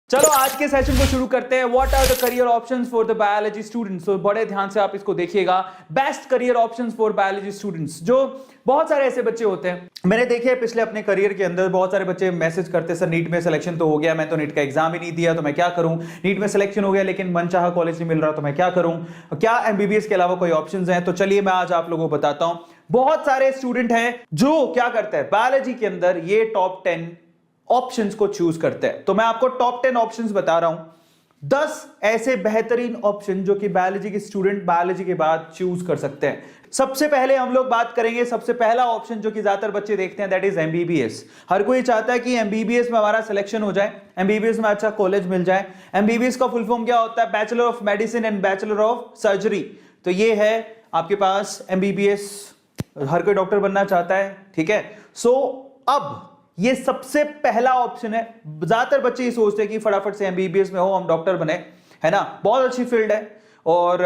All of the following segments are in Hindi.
चलो आज के सेशन को शुरू करते हैं। What are the career options for the biology students. तो बड़े ध्यान से आप इसको देखिएगा। Best career options for biology students. जो बहुत सारे ऐसे बच्चे होते हैं, मैंने देखे पिछले अपने करियर के अंदर बहुत सारे बच्चे मैसेज करते हैं, सर नीट में सिलेक्शन तो हो गया, मैं तो नीट का एग्जाम ही नहीं दिया, तो मैं क्या करूं। नीट में सिलेक्शन हो गया लेकिन मनचाहा कॉलेज नहीं मिल रहा, तो मैं क्या करूं। क्या एमबीबीएस के अलावा कोई ऑप्शंस हैं? तो चलिए मैं आज आप लोगों को बताता हूं। बहुत सारे स्टूडेंट हैं जो क्या करते हैं, बायोलॉजी के अंदर ये टॉप 10 ऑप्शंस को चूज करते हैं। तो मैं आपको टॉप 10 ऑप्शंस बता रहा हूं, 10 ऐसे बेहतरीन ऑप्शन जो कि बायोलॉजी के स्टूडेंट बायोलॉजी के बाद चूज कर सकते हैं। सबसे पहले हम लोग बात करेंगे, सबसे पहला ऑप्शन जो कि ज्यादातर बच्चे देखते हैं, दैट इज एमबीबीएस। हर कोई चाहता है कि एमबीबीएस में हमारा सिलेक्शन हो जाए, एमबीबीएस में अच्छा कॉलेज मिल जाए। एमबीबीएस का फुल फॉर्म क्या होता है? Bachelor of medicine and bachelor of surgery. तो ये है आपके पास एमबीबीएस। हर कोई डॉक्टर बनना चाहता है, ठीक है। सो अब ये सबसे पहला ऑप्शन है। ज्यादातर बच्चे ये सोचते हैं कि फटाफट से एमबीबीएस में हो, हम डॉक्टर बने, है ना। बहुत अच्छी फील्ड है और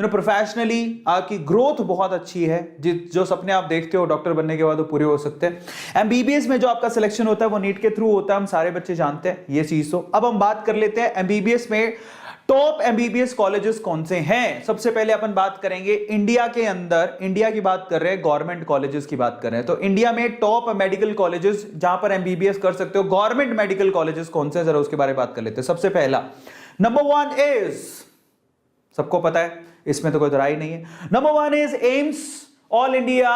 प्रोफेशनली आपकी ग्रोथ बहुत अच्छी है। जो सपने आप देखते हो डॉक्टर बनने के बाद वो पूरे हो सकते हैं। एमबीबीएस में जो आपका सिलेक्शन होता है वो नीट के थ्रू होता है, हम सारे बच्चे जानते हैं ये चीज। तो अब हम बात कर लेते हैं एमबीबीएस में टॉप एमबीबीएस कॉलेजेस कौन से हैं। सबसे पहले अपन बात करेंगे इंडिया के अंदर, इंडिया की बात कर रहे हैं, गवर्नमेंट कॉलेजेस की बात कर रहे हैं। तो इंडिया में टॉप मेडिकल कॉलेजेस जहां पर एमबीबीएस कर सकते हो, गवर्नमेंट मेडिकल कॉलेजेस कौन से, जरा उसके बारे में बात कर लेते हैं। सबसे पहला नंबर 1 इज, सबको पता है, इसमें तो कोई राय नहीं है। Number 1 is AIIMS, all India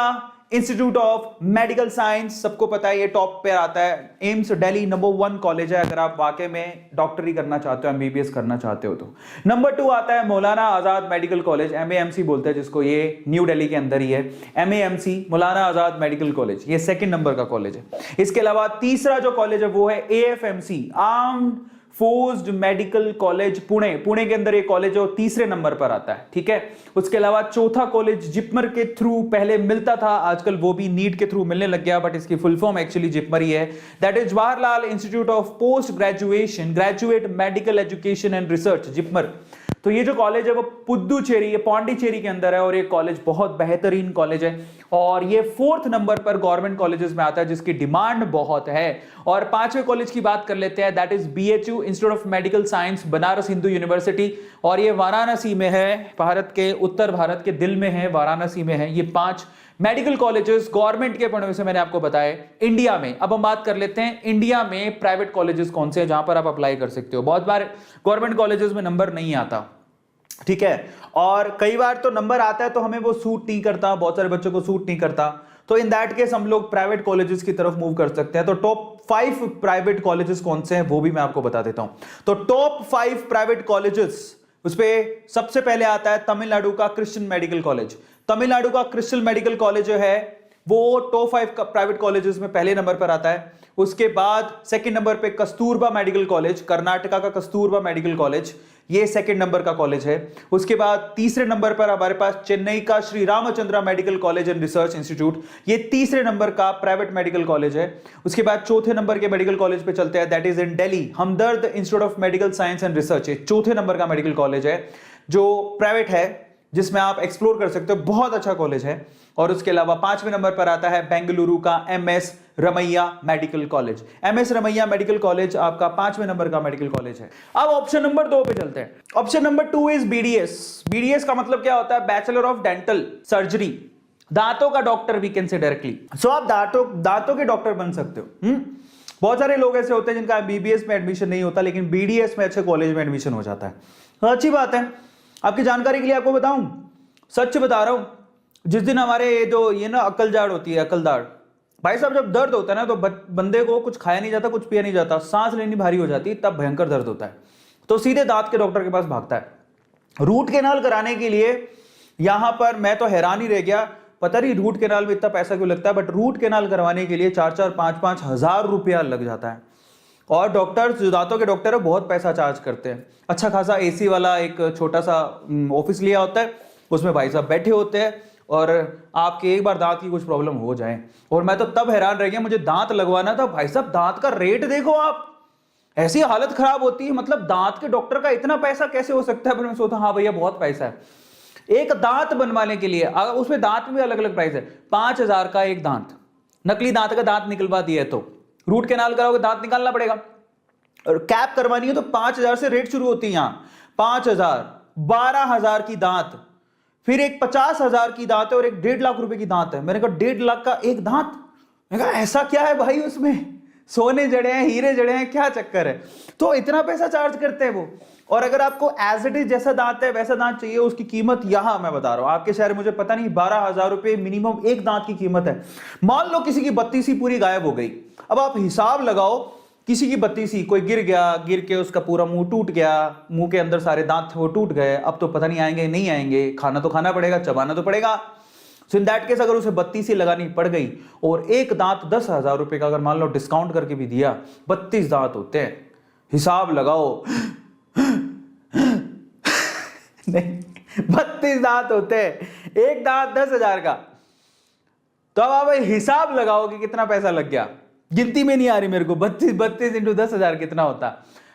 institute of medical science. सबको पता है ये टॉप पे आता है। एम्स दिल्ली नंबर 1 कॉलेज है अगर आप वाकई में डॉक्टरी करना चाहते हो, एमबीबीएस करना चाहते हो तो। नंबर 2 आता है मौलाना आजाद मेडिकल कॉलेज, एमएएमसी बोलते हैं जिसको, ये न्यू दिल्ली के अंदर ही है। एमएएमसी मौलाना आजाद मेडिकल कॉलेज, ये सेकंड नंबर का कॉलेज है। इसके अलावा तीसरा जो कॉलेज है वो है AFMC, armed forced medical college Pune. Pune के अंदर ये कॉलेज है, तीसरे नंबर पर आता है, ठीक है। उसके अलावा चौथा कॉलेज जिपमर के थ्रू पहले मिलता था, आजकल वो भी नीट के थ्रू मिलने लग गया, बट इसकी फुल फॉर्म एक्चुअली जिपमर ही है। That is Jawaharlal institute of post graduation graduate medical education and research, JIPMER. तो ये जो कॉलेज है वो पुदुचेरी, ये पौंडीचेरी के अंदर है और ये कॉलेज बहुत बेहतरीन कॉलेज है और ये 4th नंबर पर गवर्नमेंट कॉलेजेस में आता है जिसकी डिमांड बहुत है। और 5वें कॉलेज की बात कर लेते हैं, that is BHU institute of medical science, Banaras Hindu university, और ये वाराणसी में है, भारत के उत्तर भारत के दिल में है, वाराणसी में है। ये 5 मेडिकल कॉलेजेस गवर्नमेंट के पढ़ने से मैंने आपको बताया इंडिया में। अब हम बात कर लेते हैं इंडिया में प्राइवेट कॉलेजेस कौन से हैं जहां पर आप अप्लाई कर सकते हो। बहुत बार गवर्नमेंट कॉलेजेस में नंबर नहीं आता, ठीक है, और कई बार तो नंबर आता है तो हमें वो सूट नहीं करता, बहुत सारे बच्चों को सूट नहीं करता। तो इन दैट केस हम लोग प्राइवेट कॉलेजेस की तरफ मूव कर सकते हैं। तो टॉप 5 प्राइवेट कॉलेजेस कौन से हैं वो भी मैं आपको बता देता हूं। तो टॉप 5 प्राइवेट कॉलेजेस, उस पे सबसे पहले आता है तमिलनाडु का क्रिश्चियन मेडिकल कॉलेज। तमिलनाडु का क्रिश्चियन मेडिकल कॉलेज जो है वो टॉप 5 प्राइवेट कॉलेजेस में पहले नंबर पर आता है। उसके बाद सेकंड नंबर पे कस्तूरबा मेडिकल कॉलेज, कर्नाटका का कस्तूरबा मेडिकल कॉलेज, ये सेकंड नंबर का कॉलेज है। उसके बाद तीसरे नंबर पर हमारे पास चेन्नई का Shri Ramchandra medical college and research institute, ये तीसरे नंबर का प्राइवेट मेडिकल कॉलेज है। उसके बाद चौथे नंबर के मेडिकल कॉलेज पे चलते हैं, that is in Delhi Hamdard institute of medical science and research, ये चौथे नंबर का मेडिकल कॉलेज है जो प्राइवेट है, जिसमें आप एक्सप्लोर कर सकते हो, बहुत अच्छा कॉलेज है। और उसके अलावा 5वें नंबर पर आता है बेंगलुरु का MS Ramaiah medical college. MS Ramaiah medical college आपका 5वें नंबर का मेडिकल कॉलेज है। अब ऑप्शन नंबर 2 पे चलते हैं। Option number 2 is BDS. BDS का मतलब क्या होता है? बैचलर ऑफ डेंटल सर्जरी, दांतों का doctor we can say directly. So आप दांतों के डॉक्टर बन सकते हो। बहुत सारे लोग ऐसे होते हैं जिनका बीबीएस में एडमिशन नहीं होता लेकिन बीडीएस में अच्छे कॉलेज में एडमिशन हो जाता है। तो अच्छी बात है। आपकी जानकारी के लिए आपको बताऊं, सच बता रहा हूं, जिस दिन हमारे ये ना अकलदाढ़ होती है, अकलदाढ़ भाई साहब, जब दर्द होता है ना तो बंदे को कुछ खाया नहीं जाता, कुछ पिया नहीं जाता, सांस लेनी भारी हो जाती है, तब भयंकर दर्द होता है, तो सीधे दांत के डॉक्टर के पास भागता है रूट कैनाल कराने के लिए। यहां पर मैं तो हैरान ही रह गया, पता नहीं रूट कैनाल में इतना पैसा क्यों लगता है, बट रूट कैनाल करवाने के लिए 4-4, 5-5 हजार रुपया लग जाता है। और डॉक्टर, जो दांतों के डॉक्टर है, बहुत पैसा चार्ज करते हैं। अच्छा खासा एसी वाला एक छोटा सा ऑफिस लिया होता है, उसमें भाई साहब बैठे होते हैं और आपके एक बार दांत की कुछ प्रॉब्लम हो जाए, और मैं तो तब हैरान रह गया, मुझे दांत लगवाना था, भाई साहब दांत का रेट देखो आप, ऐसी हालत खराब होती है, मतलब दांत के डॉक्टर का इतना पैसा कैसे हो सकता है। पर मैं सोचता हाँ भैया बहुत पैसा है एक दांत बनवाने के लिए। उसमें दांत में अलग अलग प्राइस है, 5,000 का एक दांत, नकली दांत का दांत निकलवा दिया तो रूट कैनाल कराओगे दांत निकालना पड़ेगा, और कैप करवानी है तो 5,000 से रेट शुरू होती है यहाँ, 5,000, 12,000 की दांत, फिर एक 50,000 की दांत है और एक 1.5 लाख रुपए की दांत है। मैंने कहा 1.5 लाख का एक दांत, मैंने कहा ऐसा क्या है भाई उसमें, सोने जड़े हैं, हीरे जड़े हैं, क्या चक्कर है, तो इतना पैसा चार्ज करते हैं वो। और अगर आपको एज इट इज जैसा दांत है वैसा दांत चाहिए, उसकी कीमत यहां मैं बता रहा हूं, आपके शहर मुझे पता नहीं, 12,000 रुपए मिनिमम एक दांत की कीमत है। मान लो किसी की बत्ती सी पूरी गायब हो गई, अब आप हिसाब लगाओ, किसी की बत्ती सी, कोई गिर गया, गिर के उसका पूरा मुंह टूट गया, मुंह के अंदर सारे दांत थे वो टूट गए, अब तो पता नहीं आएंगे नहीं आएंगे, खाना तो खाना पड़ेगा, चबाना तो पड़ेगा। सो इन दैट केस अगर उसे बत्ती सी लगानी पड़ गई और एक दांत 10,000 रुपए का अगर मान लो डिस्काउंट करके भी दिया, 32 दांत होते हैं, हिसाब लगाओ नहीं 32 दांत होते हैं, एक दांत 10,000 का, तो अब आप हिसाब लगाओ कि कितना पैसा लग गया, गिनती में नहीं आ रही मेरे को, 32 इंटू 10,000 कितना होता,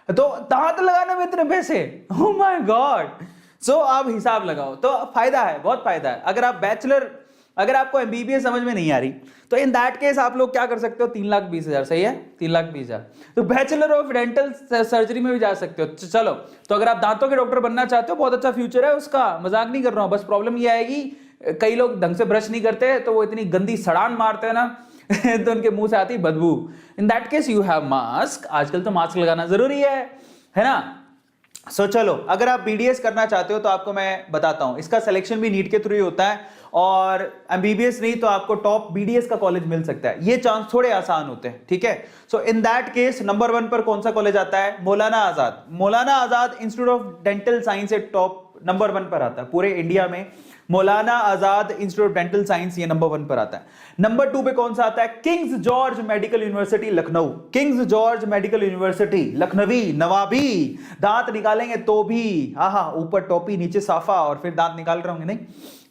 तो दांत लगाने में इतने पैसे, ओह माय गॉड। सो आप हिसाब लगाओ, तो फायदा है, बहुत फायदा है। अगर आप बैचलर, अगर आपको एमबीबीएस समझ में नहीं आ रही तो इन दैट केस आप लोग क्या कर सकते हो, 3,20,000, सही है, 3,20,000, तो बैचलर ऑफ डेंटल सर्जरी में भी जा सकते हो। चलो, तो अगर आप दांतों के डॉक्टर बनना चाहते हो, बहुत अच्छा फ्यूचर है उसका, मजाक नहीं कर रहा हूं, बस प्रॉब्लम ये आएगी कई लोग ढंग से ब्रश नहीं करते तो वो इतनी गंदी सड़ान मारते हैं ना तो उनके मुंह से आती बदबू। इन that case you have mask, आजकल तो मास्क लगाना जरूरी है ना। सो चलो, अगर आप बीडीएस करना चाहते हो तो आपको मैं बताता हूं, इसका सिलेक्शन भी नीट के थ्रू ही होता है, और एमबीबीएस नहीं तो आपको टॉप बीडीएस का कॉलेज मिल सकता है, ये चांस थोड़े आसान होते हैं, ठीक है। सो इन दैट केस नंबर 1 पर कौन सा कॉलेज आता है, Maulana Azad, Maulana Azad institute of dental science top number 1 पर आता है पूरे इंडिया में, Maulana Azad institute of dental science ये नंबर 1 पर आता है। नंबर 2 पे कौन सा आता है, King's George medical university Lucknow, King's George medical university लखनवी, नवाबी, दांत निकालेंगे तो भी, हाँ ऊपर टोपी नीचे साफा और फिर दांत निकाल रहे होंगे नहीं,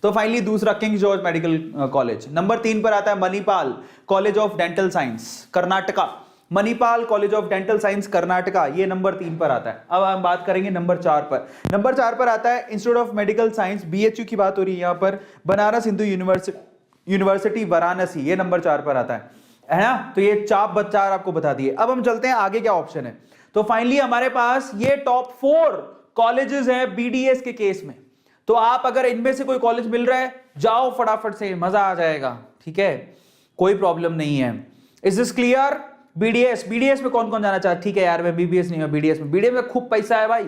तो फाइनली दूसरा Kings George medical college. Number 3 पर आता है Manipal college of dental science Karnataka, Manipal college of dental science Karnataka, ये नंबर 3 पर आता है। अब हम बात करेंगे नंबर 4 पर। नंबर 4 पर आता है institute of medical science, BHU की बात हो रही है यहां पर, बनारस हिंदू यूनिवर्सिटी वाराणसी, ये नंबर 4 पर आता है ना। तो ये 4 आपको बता दिए। अब हम चलते हैं आगे क्या ऑप्शन है। तो फाइनली हमारे पास ये टॉप 4 कॉलेजेस हैं बीडीएस के केस में, तो आप अगर इनमें से कोई कॉलेज मिल रहा है जाओ फटाफट से, मजा आ जाएगा, ठीक है, कोई प्रॉब्लम नहीं है। Is this clear. बीडीएस में कौन कौन जाना चाहता है, ठीक है यार मैं बीबीएस नहीं हूं, बीडीएस में खूब पैसा है भाई।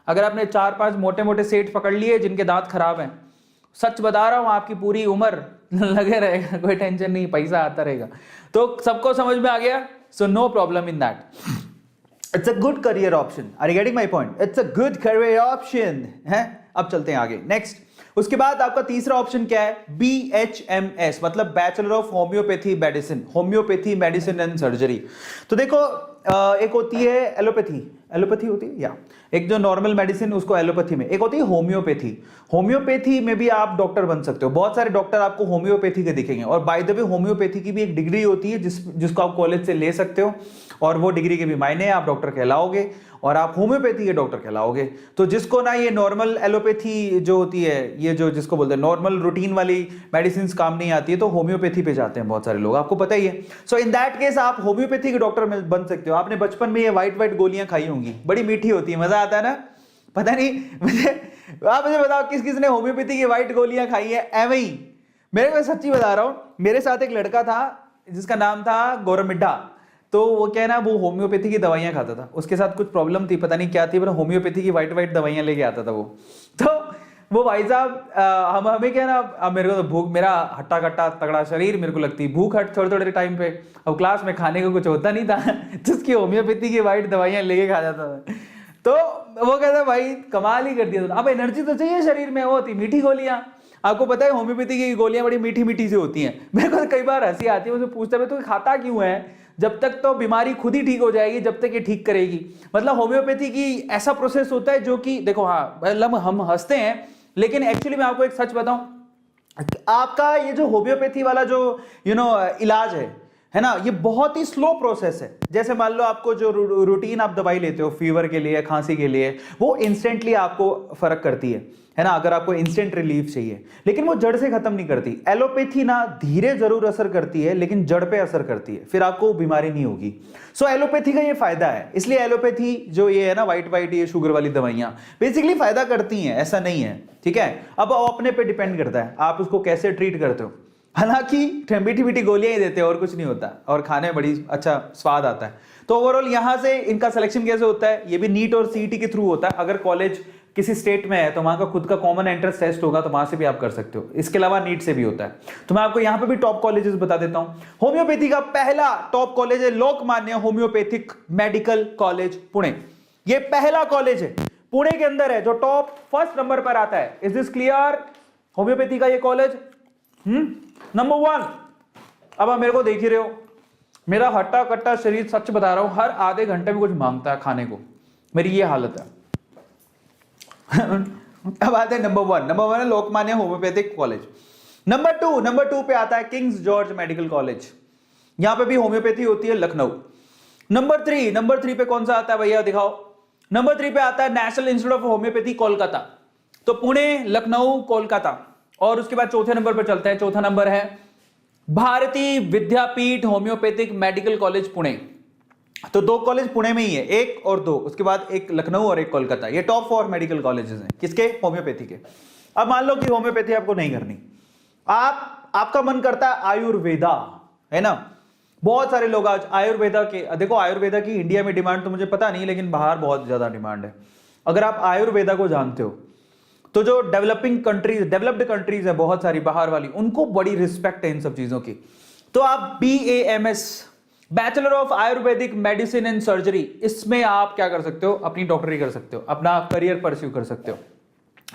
अगर आपने 4-5 मोटे मोटे सेठ पकड़ लिए जिनके दांत खराब हैं, सच बता रहा हूं आपकी पूरी उम्र लगे रहेगा, कोई टेंशन नहीं, पैसा आता रहेगा। तो सबको समझ में आ गया, so no problem in that. It's a good career option, are you getting my point, it's a good career option है। अब चलते हैं आगे नेक्स्ट। उसके बाद आपका तीसरा ऑप्शन क्या है, BHMS, मतलब bachelor of homeopathy medicine, homeopathy medicine and surgery. तो देखो एक होती है एलोपैथी होती है, या एक जो नॉर्मल मेडिसिन उसको एलोपैथी में, एक होती है होम्योपैथी। होम्योपैथी में भी आप डॉक्टर बन सकते हो, बहुत सारे डॉक्टर आपको होम्योपैथी के दिखेंगे। और बाय द वे होम्योपैथी की भी एक डिग्री होती है जिसको आप कॉलेज से ले सकते हो, और वो डिग्री के भी मायने आप डॉक्टर कहलाओगे और आप होम्योपैथी के डॉक्टर कहलाओगे। तो जिसको ना ये नॉर्मल एलोपैथी जो होती है, ये जो जिसको बोलते हैं नॉर्मल रूटीन वाली मेडिसिन काम नहीं आती है, तो होम्योपैथी पे जाते हैं बहुत सारे लोग, आपको पता ही है। सो इन दैट केस आप होम्योपैथी के डॉक्टर बन सकते हो। आपने बचपन में ये व्हाइट गोलियां खाई होंगी, बड़ी मीठी होती है, मजा आता है ना। पता नहीं आप मुझे बताओ किस किस ने होम्योपैथी की व्हाइट गोलियां खाई है, एवं ही मेरे को सच्ची बता रहा हूं, मेरे साथ एक लड़का था जिसका नाम था गौरमिड्ढा। तो वो क्या है ना, वो होम्योपैथी की दवाइयां खाता था, उसके साथ कुछ प्रॉब्लम थी, पता नहीं क्या थी, पर होम्योपैथी की व्हाइट दवाइयां लेके आता था वो। तो वो भाई साहब हमें क्या ना, मेरे को तो भूख, मेरा हट्टा कट्टा तगड़ा शरीर, मेरे को लगती भूख हट थोड़े टाइम पे, अब क्लास में खाने को कुछ होता नहीं था जिसकी होम्योपैथी की व्हाइट दवाइयां लेके खा जाता था। तो वो कहता भाई कमाल ही कर दिया था। अब एनर्जी तो चाहिए शरीर में, वो होती मीठी गोलियां, आपको पता है होम्योपैथी की गोलियां बड़ी मीठी मीठी सी होती हैं। मेरे को कई बार हंसी आती है, मुझे पूछता है तो खाता क्यों है, जब तक तो बीमारी खुद ही ठीक हो जाएगी जब तक ये ठीक करेगी। मतलब होम्योपैथी की ऐसा प्रोसेस होता है जो कि देखो, हाँ मतलब हम हंसते हैं, लेकिन एक्चुअली मैं आपको एक सच बताऊं, आपका ये जो होम्योपैथी वाला जो इलाज है, है ना, ये बहुत ही स्लो प्रोसेस है। जैसे मान लो आपको जो रूटीन आप दवाई लेते हो फीवर के लिए, खांसी के लिए, वो इंस्टेंटली आपको फर्क करती है ना, अगर आपको इंस्टेंट रिलीफ चाहिए, लेकिन वो जड़ से खत्म नहीं करती। एलोपैथी ना धीरे जरूर असर करती है लेकिन जड़ पे असर करती है, फिर आपको बीमारी नहीं होगी। सो एलोपैथी का ये फायदा है, इसलिए एलोपैथी जो ये है ना वाइट ये शुगर वाली दवाइयां बेसिकली फायदा करती हैं, ऐसा नहीं है, ठीक है। अब अपने पे डिपेंड करता है आप उसको कैसे ट्रीट करते हो। हालांकि मीठी मीठी गोलियां ही देते हैं और कुछ नहीं होता, और खाने में बड़ी अच्छा स्वाद आता है। तो ओवरऑल यहां से इनका सिलेक्शन कैसे होता है, ये भी नीट और सीईटी के थ्रू होता है। अगर कॉलेज किसी स्टेट में है तो वहां का खुद का कॉमन एंट्रेंस टेस्ट होगा, तो वहां से भी आप कर सकते हो। इसके अलावा नीट से भी होता है। तो मैं आपको यहां पे भी टॉप कॉलेजेस बता देता हूं। होम्योपैथी का पहला टॉप कॉलेज है Lokmanya homeopathic medical college Pune. ये पहला कॉलेज है पुणे के अंदर है जो टॉप फर्स्ट नंबर पर आता है। Is this clear? होम्योपैथी का ये कॉलेज नंबर 1। अब आप मेरे को देख ही रहे हो, मेरा हट्टा कट्टा शरीर, सच बता रहा हूं, हर आधे घंटे में कुछ मांगता है खाने को, मेरी ये हालत है। अब आते हैं नंबर 1। नंबर 1 है लोकमान्य होम्योपैथिक कॉलेज। नंबर 2 पे आता है किंग्स जॉर्ज मेडिकल कॉलेज, यहां पे भी होम्योपैथी होती है, लखनऊ। नंबर 3 पे कौन सा आता है भैया, दिखाओ। नंबर 3 पे आता है national institute of homeopathy Kolkata. तो पुणे, लखनऊ, कोलकाता। और उसके बाद चौथे नंबर पर चलते हैं। चौथा नंबर है भारतीय विद्यापीठ होम्योपैथिक मेडिकल कॉलेज पुणे। तो 2 कॉलेज पुणे में ही है, 1 और 2, उसके बाद एक लखनऊ और एक कोलकाता। ये टॉप 4 मेडिकल कॉलेजेस हैं, किसके? होम्योपैथी के। अब मान लो कि होम्योपैथी आपको नहीं करनी, आपका मन करता है आयुर्वेदा, है ना। बहुत सारे लोग आज आयुर्वेदा के, देखो आयुर्वेदा की इंडिया में डिमांड तो मुझे पता नहीं, लेकिन बाहर बहुत ज्यादा डिमांड है। अगर आप आयुर्वेदा को जानते हो तो जो डेवलप्ड कंट्रीज है बहुत सारी बाहर वाली, उनको बड़ी रिस्पेक्ट है इन सब चीजों की। तो आप BAMS, bachelor of Ayurvedic medicine and surgery, इसमें आप क्या कर सकते हो, अपनी डॉक्टरी कर सकते हो, अपना करियर परस्यू कर सकते हो,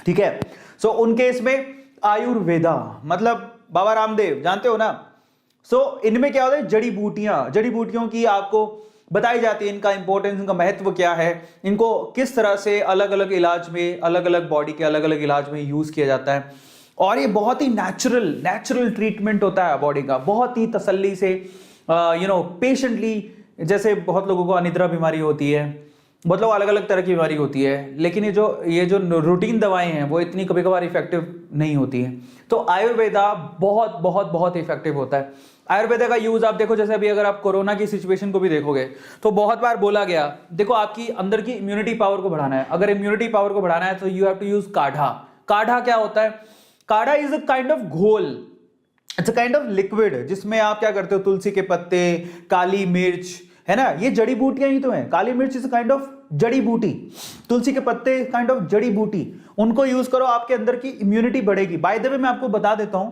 ठीक है। सो उनके इसमें आयुर्वेदा मतलब बाबा रामदेव, जानते हो ना। सो इनमें क्या होता है, जड़ी बूटियों की आपको बताई जाती है, इनका इंपॉर्टेंस, इनका महत्व क्या है, इनको किस तरह से अलग अलग इलाज में, अलग अलग बॉडी के अलग अलग इलाज में यूज किया जाता है। और ये बहुत ही नेचुरल ट्रीटमेंट होता है बॉडी का, बहुत ही तसल्ली से, पेशेंटली। जैसे बहुत लोगों को अनिद्रा बीमारी होती है, बहुत लोग अलग अलग तरह की बीमारी होती है, लेकिन ये जो रूटीन दवाएं हैं वो इतनी कभी कभार इफेक्टिव नहीं होती हैं। तो आयुर्वेदा बहुत बहुत बहुत इफेक्टिव होता है। आयुर्वेदा का यूज आप देखो, जैसे अभी अगर आप कोरोना की सिचुएशन को भी देखोगे तो बहुत बार बोला गया, देखो आपकी अंदर की इम्यूनिटी पावर को बढ़ाना है। अगर इम्यूनिटी पावर को बढ़ाना है तो यू हैव टू यूज काढ़ा। काढ़ा क्या होता है? काढ़ा इज अ काइंड ऑफ घोल, it's a kind of liquid, जिसमें आप क्या करते हो, तुलसी के पत्ते, काली मिर्च, है ना, ये जड़ी बूटियां ही तो हैं। काली मिर्च इज काइंड ऑफ जड़ी बूटी, तुलसी के पत्ते काइंड ऑफ जड़ी बूटी, उनको यूज करो, आपके अंदर की इम्यूनिटी बढ़ेगी। बाय द वे मैं आपको बता देता हूं,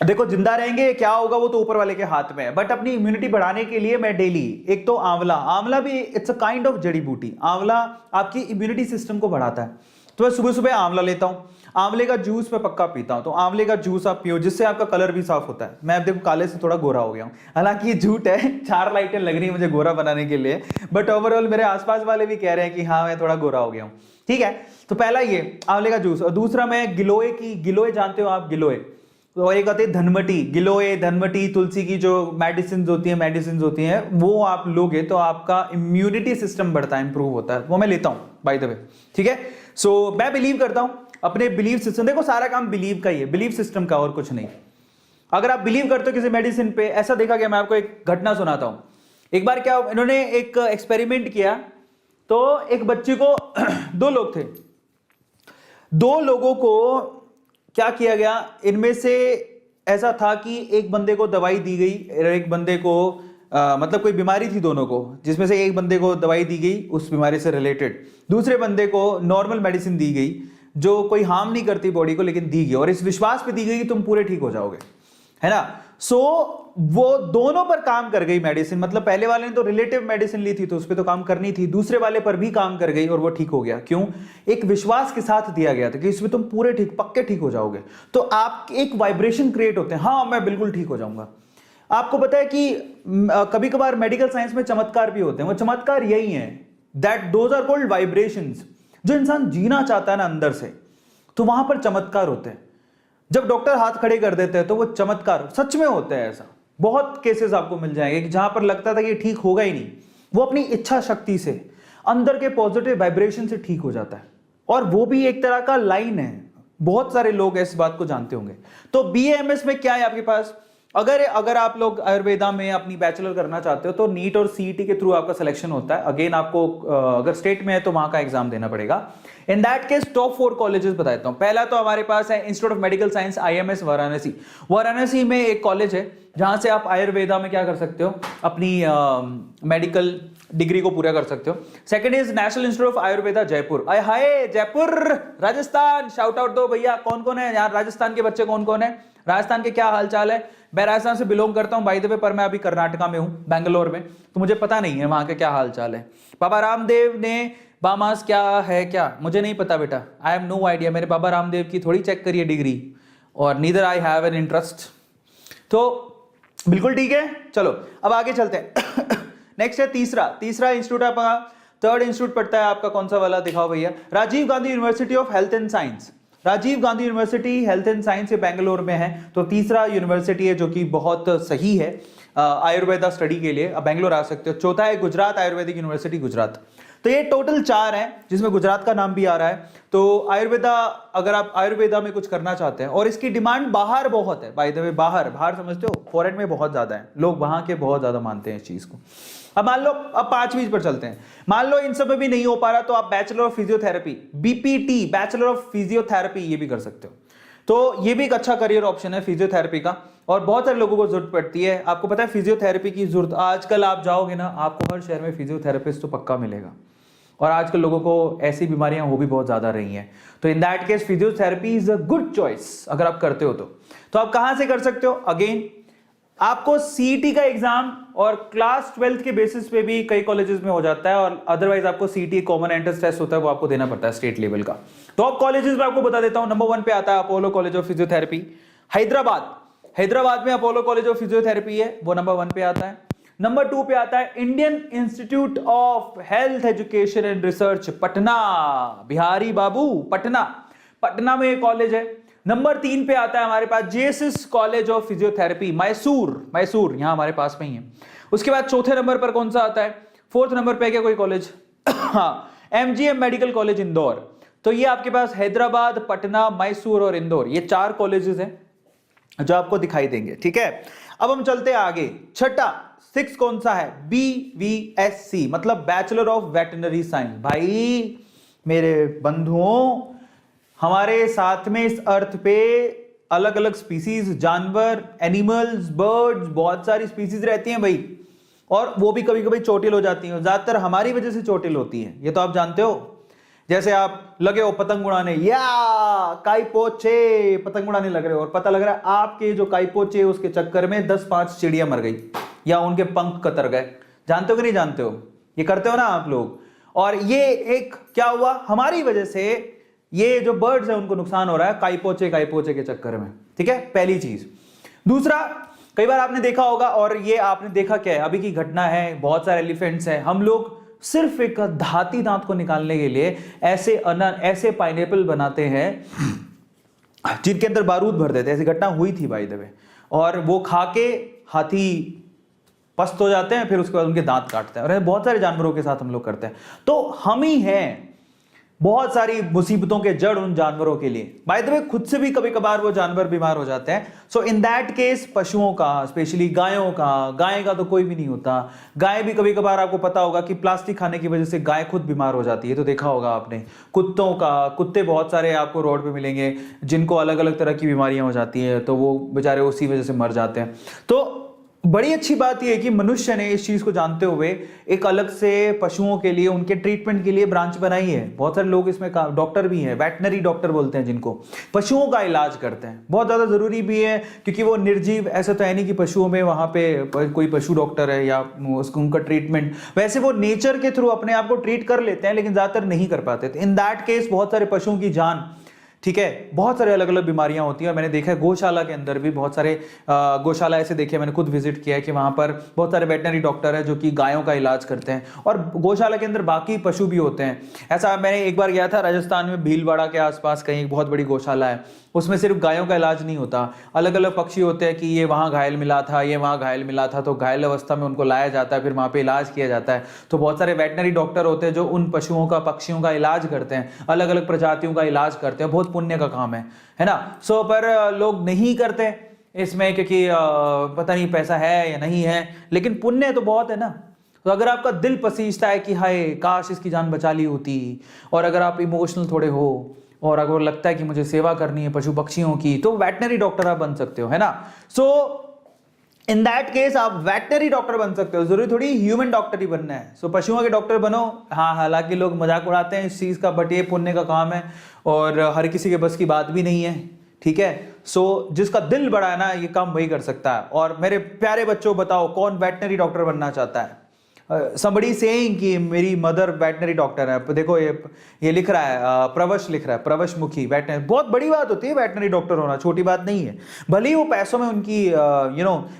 देखो जिंदा रहेंगे क्या होगा वो तो ऊपर वाले के हाथ में है, बट अपनी इम्यूनिटी बढ़ाने के लिए मैं डेली, एक तो आंवला भी इट्स अ काइंड ऑफ जड़ी बूटी। आंवला आपकी इम्यूनिटी सिस्टम को बढ़ाता है, तो मैं सुबह सुबह आंवला लेता हूं। आंवले का जूस मैं पक्का पीता हूं, तो आंवले का जूस आप पियो, जिससे आपका कलर भी साफ होता है। मैं अब देखो काले से थोड़ा गोरा हो गया हूं, हालांकि ये झूठ है, 4 लाइटें लग रही है मुझे गोरा बनाने के लिए, बट ओवरऑल मेरे आसपास वाले भी कह रहे हैं कि हाँ मैं थोड़ा गोरा हो गया हूं, ठीक है। तो पहला ये आंवले का जूस, और दूसरा मैं गिलोय जानते हो आप, गिलोय, तो एक आती है धनमटी, गिलोय, धनमटी, तुलसी की जो मेडिसिन होती हैं वो आप लोगे तो आपका इम्यूनिटी सिस्टम बढ़ता है, इंप्रूव होता है, वो मैं लेता हूं बाय द वे, ठीक है। सो मैं बिलीव करता हूं अपने बिलीव सिस्टम, देखो सारा काम बिलीव का ही है, बिलीव सिस्टम का, और कुछ नहीं। अगर आप बिलीव करते हो किसी मेडिसिन पे, ऐसा देखा गया, मैं आपको एक घटना सुनाता हूं। एक बार क्या, इन्होंने एक एक्सपेरिमेंट किया, तो एक बच्चे को 2 लोग थे, 2 लोगों को क्या किया गया, इनमें से ऐसा था कि एक बंदे को दवाई दी गई, एक बंदे को मतलब कोई बीमारी थी दोनों को, जिसमें से एक बंदे को दवाई दी गई उस बीमारी से रिलेटेड, दूसरे बंदे को नॉर्मल मेडिसिन दी गई जो कोई हार्म नहीं करती बॉडी को, लेकिन दी गई, और इस विश्वास पे दी गई कि तुम पूरे ठीक हो जाओगे, है ना। सो वो दोनों पर काम कर गई मेडिसिन, मतलब पहले वाले ने तो रिलेटिव मेडिसिन ली थी तो उस पर तो काम करनी थी, दूसरे वाले पर भी काम कर गई और वो ठीक हो गया। क्यों? एक विश्वास के साथ दिया गया था कि इसमें तुम पूरे पक्के ठीक हो जाओगे। तो आप एक वाइब्रेशन क्रिएट होते हैं, हाँ मैं बिल्कुल ठीक हो जाऊंगा। आपको पता है कि कभी कभार मेडिकल साइंस में चमत्कार भी होते हैं, वो चमत्कार यही है, that those are called vibrations. जो इंसान जीना चाहता है ना अंदर से, तो वहां पर चमत्कार होते हैं। जब डॉक्टर हाथ खड़े कर देते हैं तो वो चमत्कार सच में होते हैं ऐसा, बहुत केसेस आपको मिल जाएंगे कि जहां पर लगता था कि ठीक होगा ही नहीं, वो अपनी इच्छा शक्ति से, अंदर के पॉजिटिव वाइब्रेशन से ठीक हो जाता है। और वो भी एक तरह का लाइन है, बहुत सारे लोग इस बात को जानते होंगे। तो BAMS में क्या है आपके पास, अगर आप लोग आयुर्वेदा में अपनी बैचलर करना चाहते हो तो नीट और CET के थ्रू आपका सिलेक्शन होता है। अगेन आपको अगर स्टेट में है तो वहां का एग्जाम देना पड़ेगा। इन दैट केस टॉप 4 कॉलेजेस बताता हूं। पहला तो हमारे पास है institute of medical science IMS Varanasi. Varanasi में एक कॉलेज है जहां से आप आयुर्वेदा में क्या कर सकते हो, अपनी मेडिकल डिग्री को पूरा कर सकते हो। Second is national institute of Ayurveda Jaipur. आय हाय जयपुर राजस्थान, शाउट आउट दो भैया, कौन कौन है यार राजस्थान के बच्चे, कौन कौन है, राजस्थान के क्या हाल चाल है। मैं राजस्थान से बिलोंग करता हूं बाय द वे, पर मैं अभी कर्नाटका में हूं, बैंगलोर में, तो मुझे पता नहीं है वहां के क्या हाल चाल है। बाबा रामदेव ने बामास क्या है, क्या मुझे नहीं पता बेटा, आई हैव नो आइडिया। मेरे बाबा रामदेव की थोड़ी चेक करिए डिग्री, और neither I have an interest. तो बिल्कुल ठीक है, चलो अब आगे चलते हैं। नेक्स्ट है तीसरा इंस्टीट्यूट आपका, थर्ड इंस्टीट्यूट पड़ता है आपका कौन सा वाला, दिखाओ भैया, Rajiv Gandhi university of health and science. Rajiv Gandhi university health and science ये बेंगलोर में है। तो तीसरा यूनिवर्सिटी है जो कि बहुत सही है आयुर्वेदा स्टडी के लिए, अब बेंगलोर आ सकते हो। चौथा है गुजरात आयुर्वेदिक यूनिवर्सिटी गुजरात। तो ये टोटल 4 हैं जिसमें गुजरात का नाम भी आ रहा है। तो आयुर्वेदा, अगर आप आयुर्वेदा में कुछ करना चाहते हैं, और इसकी डिमांड बाहर बहुत है, बाय द वे बाहर समझते हो, फॉरेन में बहुत ज्यादा है, लोग वहां के बहुत ज्यादा मानते हैं इस चीज को। अब मान लो, अब 5वीं पर चलते हैं, मान लो इन सब में भी नहीं हो पा रहा तो आप bachelor of physiotherapy BPT bachelor of physiotherapy ये भी कर सकते हो। तो ये भी एक अच्छा करियर ऑप्शन है फिजियोथेरेपी का, और बहुत सारे लोगों को जरूरत पड़ती है। आपको पता है फिजियोथेरेपी की जरूरत, आजकल आप जाओगे ना, आपको हर शहर में फिजियोथेरेपिस्ट तो पक्का मिलेगा, और आजकल लोगों को ऐसी बीमारियां हो भी बहुत ज्यादा रही हैं। तो इन that case physiotherapy is a good choice अगर आप करते हो तो आप कहां से कर सकते हो, अगेन आपको CET का एग्जाम और क्लास 12th के बेसिस पे भी कई कॉलेजेस में हो जाता है, और अदरवाइज आपको CET कॉमन एंट्रेंस टेस्ट होता है, वो आपको देना पड़ता है स्टेट लेवल का। तो अब कॉलेजेस में आपको बता देता हूं, नंबर 1 पे आता है Apollo college of physiotherapy Hyderabad में अपोलो कॉलेज ऑफ फिजियोथेरेपी है, वो नंबर 1 पे आता है। नंबर 2 पे आता है Indian institute of health education and research Patna, बिहारी बाबू पटना में एक कॉलेज है। नंबर 3 पे आता है हमारे पास JSS college of physiotherapy Mysore यहां हमारे पास में ही है। उसके बाद चौथे नंबर पर कौन सा आता है, 4th नंबर पे क्या कोई कॉलेज हाँ, MGM मेडिकल कॉलेज इंदौर। तो ये आपके पास हैदराबाद, पटना, मैसूर और इंदौर, ये 4 कॉलेजेस हैं जो आपको दिखाई देंगे। ठीक है, अब हम चलते हैं आगे। छठा 6 कौन सा है, BVSC मतलब बैचलर ऑफ वेटनरी साइंस। भाई मेरे बंधुओं, हमारे साथ में इस अर्थ पे अलग अलग स्पीसीज, जानवर, एनिमल्स, बर्ड्स, बहुत सारी स्पीसीज रहती हैं भाई, और वो भी कभी कभी चोटिल हो जाती हैं, ज्यादातर हमारी वजह से चोटिल होती हैं, ये तो आप जानते हो। जैसे आप लगे हो पतंग उड़ाने, या काईपोचे पतंग उड़ाने लग रहे हो, और पता लग रहा है आपके जो काईपोचे उसके चक्कर में 10-5 चिड़िया मर गई या उनके पंख कतर गए। जानते हो कि नहीं जानते हो, ये करते हो ना आप लोग। और ये एक क्या हुआ, हमारी वजह से ये जो बर्ड्स है उनको नुकसान हो रहा है काईपोचे के चक्कर में। ठीक है, पहली चीज। दूसरा, कई बार आपने देखा होगा, और ये आपने देखा क्या है, अभी की घटना है, बहुत सारे एलिफेंट्स हैं, हम लोग सिर्फ एक हाथी दांत को निकालने के लिए ऐसे पाइनएप्पल बनाते हैं जिनके अंदर बारूद भर देते हैं। ऐसी घटना हुई थी बाय द वे, और वो खा के हाथी पस्त हो जाते हैं, फिर उसके बाद उनके दांत काटते हैं, और बहुत सारे जानवरों के साथ हम लोग करते हैं। तो हम ही हैं बहुत सारी मुसीबतों के जड़ उन जानवरों के लिए। बाय द वे खुद से भी कभी कभार वो जानवर बीमार हो जाते हैं। सो इन दैट केस पशुओं का, स्पेशली गायों का, गाय का तो कोई भी नहीं होता, गाय भी कभी कभार आपको पता होगा कि प्लास्टिक खाने की वजह से गाय खुद बीमार हो जाती है, तो देखा होगा आपने। कुत्तों का, कुत्ते बहुत सारे आपको रोड पे मिलेंगे जिनको अलग अलग तरह की बीमारियां हो जाती हैं, तो वो बेचारे उसी वजह से मर जाते हैं। तो बड़ी अच्छी बात यह है कि मनुष्य ने इस चीज को जानते हुए एक अलग से पशुओं के लिए, उनके ट्रीटमेंट के लिए ब्रांच बनाई है। बहुत सारे लोग इसमें डॉक्टर भी हैं, वेटनरी डॉक्टर बोलते हैं जिनको, पशुओं का इलाज करते हैं। बहुत ज्यादा जरूरी भी है, क्योंकि वो निर्जीव, ऐसा तो है नहीं कि पशुओं में वहां पे कोई पशु डॉक्टर है या उसको उनका ट्रीटमेंट, वैसे वो नेचर के थ्रू अपने आप को ट्रीट कर लेते हैं, लेकिन ज्यादातर नहीं कर पाते। इन दैट केस बहुत सारे पशुओं की जान, ठीक है, बहुत सारे अलग अलग बीमारियां होती हैं। और मैंने देखा है गौशाला के अंदर भी बहुत सारे गौशाला ऐसे देखे, मैंने खुद विजिट किया है कि वहां पर बहुत सारे वेटनरी डॉक्टर हैं जो कि गायों का इलाज करते हैं, और गौशाला के अंदर बाकी पशु भी होते हैं। ऐसा मैंने एक बार गया था राजस्थान में, भीलवाड़ा के आसपास कहीं एक बहुत बड़ी गौशाला है, उसमें सिर्फ गायों का इलाज नहीं होता, अलग अलग पक्षी होते हैं कि ये वहाँ घायल मिला था, ये वहाँ घायल मिला था, तो घायल अवस्था में उनको लाया जाता है, फिर वहाँ पे इलाज किया जाता है। तो बहुत सारे वेटनरी डॉक्टर होते हैं जो उन पशुओं का, पक्षियों का इलाज करते हैं, अलग अलग प्रजातियों का इलाज करते हैं। बहुत पुण्य का काम है ना। सो पर लोग नहीं करते इसमें क्योंकि पता नहीं पैसा है या नहीं है, लेकिन पुण्य तो बहुत है ना। तो अगर आपका दिल पसीजता है कि हाय काश इसकी जान बचा ली होती, और अगर आप इमोशनल थोड़े हो और अगर लगता है कि मुझे सेवा करनी है पशु पक्षियों की, तो वेटनरी डॉक्टर आप बन सकते हो, है ना। सो इन दैट केस आप वेटनरी डॉक्टर बन सकते हो, जरूरी थोड़ी ह्यूमन डॉक्टर ही बनना है। सो पशुओं के डॉक्टर बनो। हाँ, हालांकि लोग मजाक उड़ाते हैं इस चीज का, बट ये पुण्य का काम है और हर किसी के बस की बात भी नहीं है, ठीक है। सो जिसका दिल बड़ा है ना, ये काम वही कर सकता है। और मेरे प्यारे बच्चों, बताओ कौन वेटनरी डॉक्टर बनना चाहता है? somebody saying कि मेरी मदर वेटनरी डॉक्टर है। देखो ये लिख रहा है, प्रवश लिख रहा है, प्रवश मुखी वेटनरी। बहुत बड़ी बात होती है वेटनरी डॉक्टर होना, छोटी बात नहीं है। भले ही वो पैसों में उनकी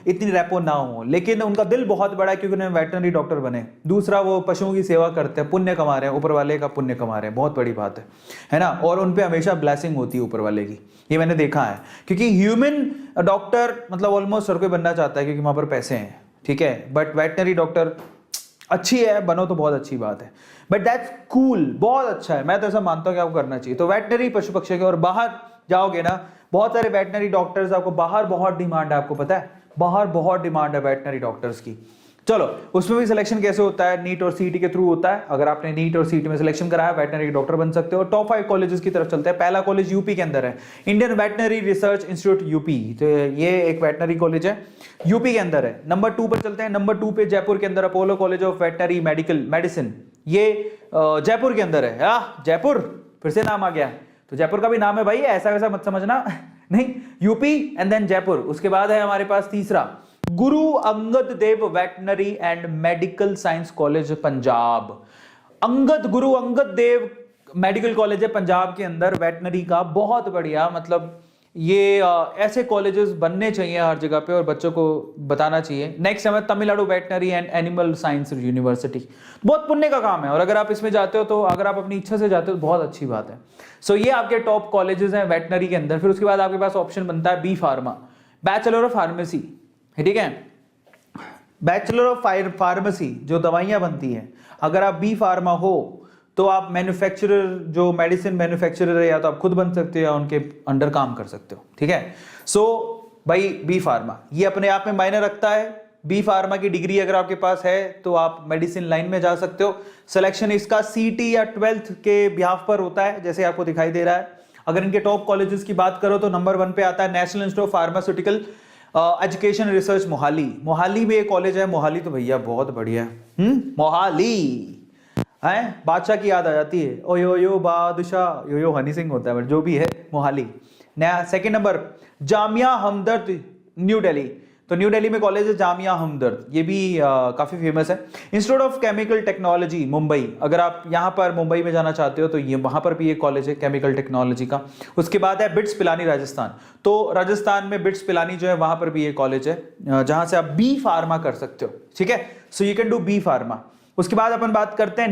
इतनी रेपो ना हो, लेकिन उनका दिल बहुत बड़ा है क्योंकि उन्हें वेटनरी डॉक्टर बने। दूसरा, वो पशुओं की सेवा करते हैं, पुण्य कमा रहे हैं, ऊपर वाले का पुण्य कमा रहे हैं, बहुत बड़ी बात है ना। और उन पर हमेशा ब्लेसिंग होती है ऊपर वाले की, ये मैंने देखा है। क्योंकि ह्यूमन डॉक्टर मतलब ऑलमोस्ट हर कोई बनना चाहता है क्योंकि वहां पर पैसे हैं, ठीक है। बट वेटनरी डॉक्टर अच्छी है, बनो तो बहुत अच्छी बात है। बट दैट्स कूल, बहुत अच्छा है। मैं तो ऐसा मानता हूँ कि आपको करना चाहिए। तो वेटनरी पशु पक्षी के, और बाहर जाओगे ना, बहुत सारे वेटनरी डॉक्टर्स, आपको बाहर बहुत डिमांड है, आपको पता है बाहर बहुत डिमांड है वेटनरी डॉक्टर्स की। चलो, उसमें भी सिलेक्शन कैसे होता है? नीट और सीईटी के थ्रू होता है। अगर आपने नीट और सीईटी में सिलेक्शन कराया, वेटनरी डॉक्टर बन सकते हो। टॉप 5 कॉलेजेस की तरफ चलते हैं। पहला कॉलेज यूपी के अंदर है, Indian veterinary research institute UP. तो ये एक वेटनरी कॉलेज है, यूपी के अंदर है। नंबर 2 पर चलते हैं। नंबर 2 पे जयपुर के अंदर Apollo college of veterinary medicine, ये जयपुर के अंदर है। जयपुर फिर से नाम आ गया, तो जयपुर का भी नाम है भाई, ऐसा वैसा मत समझना नहीं, यूपी एंड देन जयपुर। उसके बाद है हमारे पास तीसरा, Guru Angad Dev veterinary and medical science college Punjab. Guru Angad Dev medical college है पंजाब के अंदर, वेटनरी का, बहुत बढ़िया। मतलब ये ऐसे कॉलेजेस बनने चाहिए हर जगह पे और बच्चों को बताना चाहिए। नेक्स्ट है Tamil Nadu veterinary and animal science university, बहुत पुण्य का काम है। और अगर आप इसमें जाते हो, तो अगर आप अपनी इच्छा से जाते हो तो बहुत अच्छी बात है। सो ये आपके टॉप कॉलेजेस हैं वेटनरी के अंदर। फिर उसके बाद आपके पास ऑप्शन बनता है B pharma, bachelor of pharmacy, ठीक है। बैचलर ऑफ फार्मेसी जो दवाइयां बनती हैं, अगर आप बी फार्मा हो तो आप मैन्युफैक्चरर, जो मेडिसिन मैन्युफैक्चरर है, या तो आप खुद बन सकते हो या उनके अंडर काम कर सकते हो, ठीक है। सो भाई बी फार्मा ये अपने आप में मायने रखता है। बी फार्मा की डिग्री अगर आपके पास है तो आप मेडिसिन लाइन में जा सकते हो। सिलेक्शन इसका सीटी या 12th के बिहाफ पर होता है, जैसे आपको दिखाई दे रहा है। अगर इनके टॉप कॉलेजेस की बात करो तो नंबर 1 पे आता है national institute of pharmaceutical education research Mohali. Mohali में एक कॉलेज है। मोहाली तो भैया बहुत बढ़िया है। मोहाली है, बादशाह की याद आ जाती है, ओ यो बादशाह, यो हनी सिंह होता है, बट जो भी है, मोहाली। नया सेकंड नंबर जामिया हमदर्द न्यू दिल्ली। तो न्यू दिल्ली में कॉलेज है जामिया हमदर्द, ये भी काफी फेमस है। Institute of chemical technology Mumbai, अगर आप यहाँ पर मुंबई में जाना चाहते हो तो ये वहां पर भी एक कॉलेज है केमिकल टेक्नोलॉजी का। उसके बाद है बिट्स पिलानी राजस्थान, तो राजस्थान में बिट्स पिलानी जो है वहां पर भी एक कॉलेज है जहां से आप बी फार्मा कर सकते हो, ठीक है। So you can do B pharma. उसके बाद अपन बात करते हैं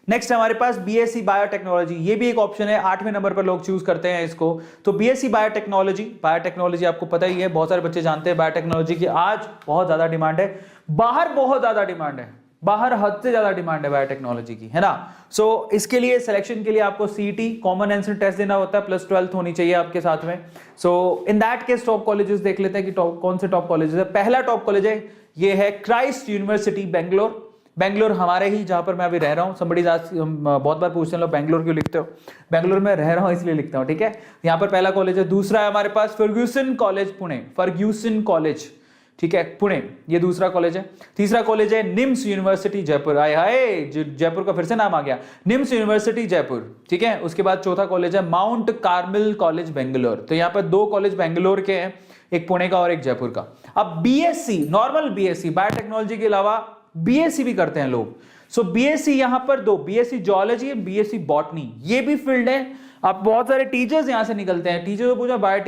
नेक्स्ट हमारे पास बीएससी बायोटेक्नोलॉजी, ये भी एक ऑप्शन है। 8वें नंबर पर लोग चूज करते हैं इसको। तो बीएससी बायोटेक्नोलॉजी आपको पता ही है, बहुत सारे बच्चे जानते हैं बायोटेक्नोलॉजी की आज बहुत ज्यादा डिमांड है, बाहर बहुत ज्यादा डिमांड है, बाहर हद से ज्यादा डिमांड है बायोटेक्नोलॉजी की, है ना। सो इसके लिए सिलेक्शन के लिए आपको सीईटी कॉमन एंट्रेंस टेस्ट देना होता है, प्लस 12th होनी चाहिए आपके साथ में। So in that case top colleges देख लेते हैं कि कौन से टॉप कॉलेजेस है। पहला टॉप कॉलेज है, ये है क्राइस्ट यूनिवर्सिटी बेंगलोर। बेंगलोर हमारे ही जहां पर मैं अभी रह रहा हूं। समबडी बहुत बार पूछते हैं लोग बेंगलोर क्यों लिखते हो, बेंगलोर में रह रहा हूं इसलिए लिखता हूं, ठीक है। यहाँ पर पहला कॉलेज है। दूसरा है हमारे पास Fergusson college Pune, Fergusson college, ठीक है, पुणे, ये दूसरा कॉलेज है। तीसरा कॉलेज है निम्स यूनिवर्सिटी जयपुर। आए हाय, जयपुर का फिर से नाम आ गया, निम्स यूनिवर्सिटी जयपुर, ठीक है। उसके बाद चौथा कॉलेज है माउंट कार्मेल कॉलेज बेंगलोर। तो यहाँ पर 2 कॉलेज बेंगलोर के हैं, एक पुणे का और एक जयपुर का। अब बीएससी, नॉर्मल बीएससी बायोटेक्नोलॉजी के अलावा बीएससी भी करते हैं लोग। सो बीएससी यहां पर दो, BSc geology and BSc botany, ये भी फील्ड है। अब बहुत सारे टीचर्स यहां से निकलते हैं। टीचर को पूछा, बायो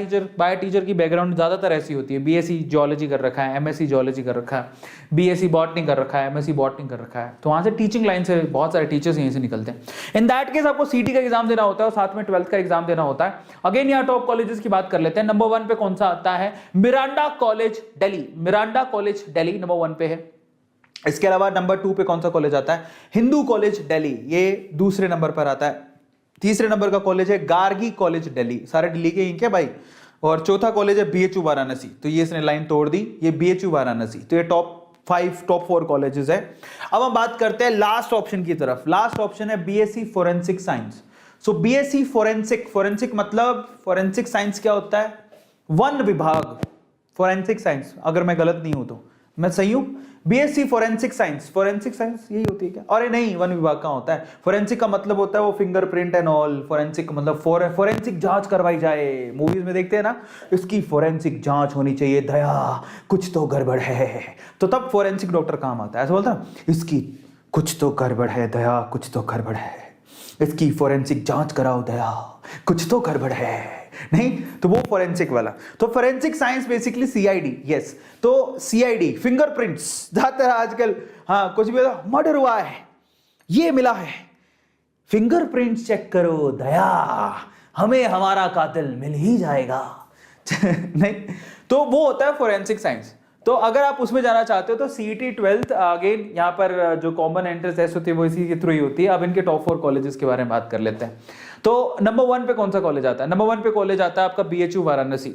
टीचर की बैकग्राउंड ज्यादातर ऐसी होती है, बीएससी जियोलॉजी कर रखा है, एमएससी जियोलॉजी कर रखा है, बीएससी बॉटनी कर रखा है, एमएससी बॉटनी कर रखा है। तो वहां से टीचिंग लाइन से बहुत सारे टीचर्स यहीं से निकलते हैं। इन दैट केस आपको सीटी का एग्जाम देना होता है और साथ में 12th का एग्जाम देना होता है। अगेन यहाँ टॉप कॉलेजेस की बात कर लेते हैं। नंबर 1 पे कौन सा आता है? Miranda college Delhi. Miranda college Delhi number 1 पे है। इसके अलावा नंबर 2 पे कौन सा कॉलेज आता है? हिंदू कॉलेज दिल्ली, ये दूसरे नंबर पर आता है। तीसरे नंबर का कॉलेज है गार्गी कॉलेज दिल्ली, सारे दिल्ली के ही क्या भाई। और चौथा कॉलेज है बीएचयू वाराणसी, तो ये इसने लाइन तोड़ दी, ये बीएचयू वाराणसी। तो ये टॉप 4 कॉलेजेस है। अब हम बात करते हैं लास्ट ऑप्शन की तरफ। लास्ट ऑप्शन है बीएससी फोरेंसिक साइंस। सो बीएससी फोरेंसिक मतलब फोरेंसिक साइंस क्या होता है? वन विभाग, फोरेंसिक साइंस। अगर मैं गलत नहीं हूं तो मैं सही हूं? बीएससी फोरेंसिक साइंस यही होती है क्या? अरे नहीं, वन विभाग का होता है। फोरेंसिक का मतलब होता है वो फिंगरप्रिंट एंड ऑल। फोरेंसिक मतलब फोरेंसिक जांच करवाई जाए। मूवीज में देखते हैं ना, इसकी फोरेंसिक जांच होनी चाहिए, दया कुछ तो गड़बड़ है, तो तब फोरेंसिक डॉक्टर काम आता है। ऐसा बोलता है, इसकी कुछ तो गड़बड़ है दया, कुछ तो गड़बड़ है, इसकी फोरेंसिक जांच कराओ दया, कुछ तो गड़बड़ है। नहीं तो वो फोरेंसिक वाला। तो forensic science basically CID. Yes, तो सीआईडी फिंगरप्रिंट्स ज्यादातर आजकल, हाँ कुछ भी मर्डर हुआ है, ये मिला है, फिंगरप्रिंट्स चेक करो दया, हमें हमारा कातिल मिल ही जाएगा। नहीं, तो वो होता है फोरेंसिक साइंस। तो अगर आप उसमें जाना चाहते हो तो सीईटी 12th अगेन यहाँ पर जो कॉमन एंट्रेंस टेस्ट होती है वो इसी के थ्रू ही होती है। अब इनके टॉप 4 कॉलेजेस के बारे में बात कर लेते हैं। तो नंबर 1 पे कौन सा कॉलेज आता है? नंबर 1 पे कॉलेज आता है आपका बीएचयू वाराणसी।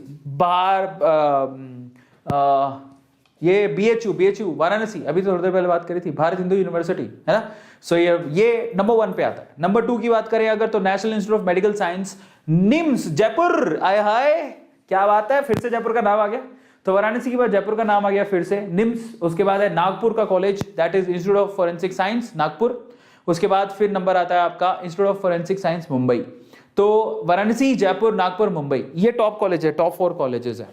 ये बीएचयू वाराणसी, अभी तो थोड़ी देर पहले बात करी थी, भारत हिंदू यूनिवर्सिटी है ना। सो ये नंबर 1 पे आता है। नंबर 2 की बात करें अगर तो national institute of medical science NIMS Jaipur. आय हाय क्या बात है, फिर से जयपुर का नाम आ गया। तो वाराणसी के बाद जयपुर का नाम आ गया फिर से, निम्स। उसके बाद है नागपुर का college, that is institute of forensic science Nagpur. उसके बाद फिर नंबर आता है आपका institute of forensic science Mumbai. तो वाराणसी, जयपुर, नागपुर, मुंबई, ये टॉप कॉलेज है, टॉप 4 कॉलेजेस है।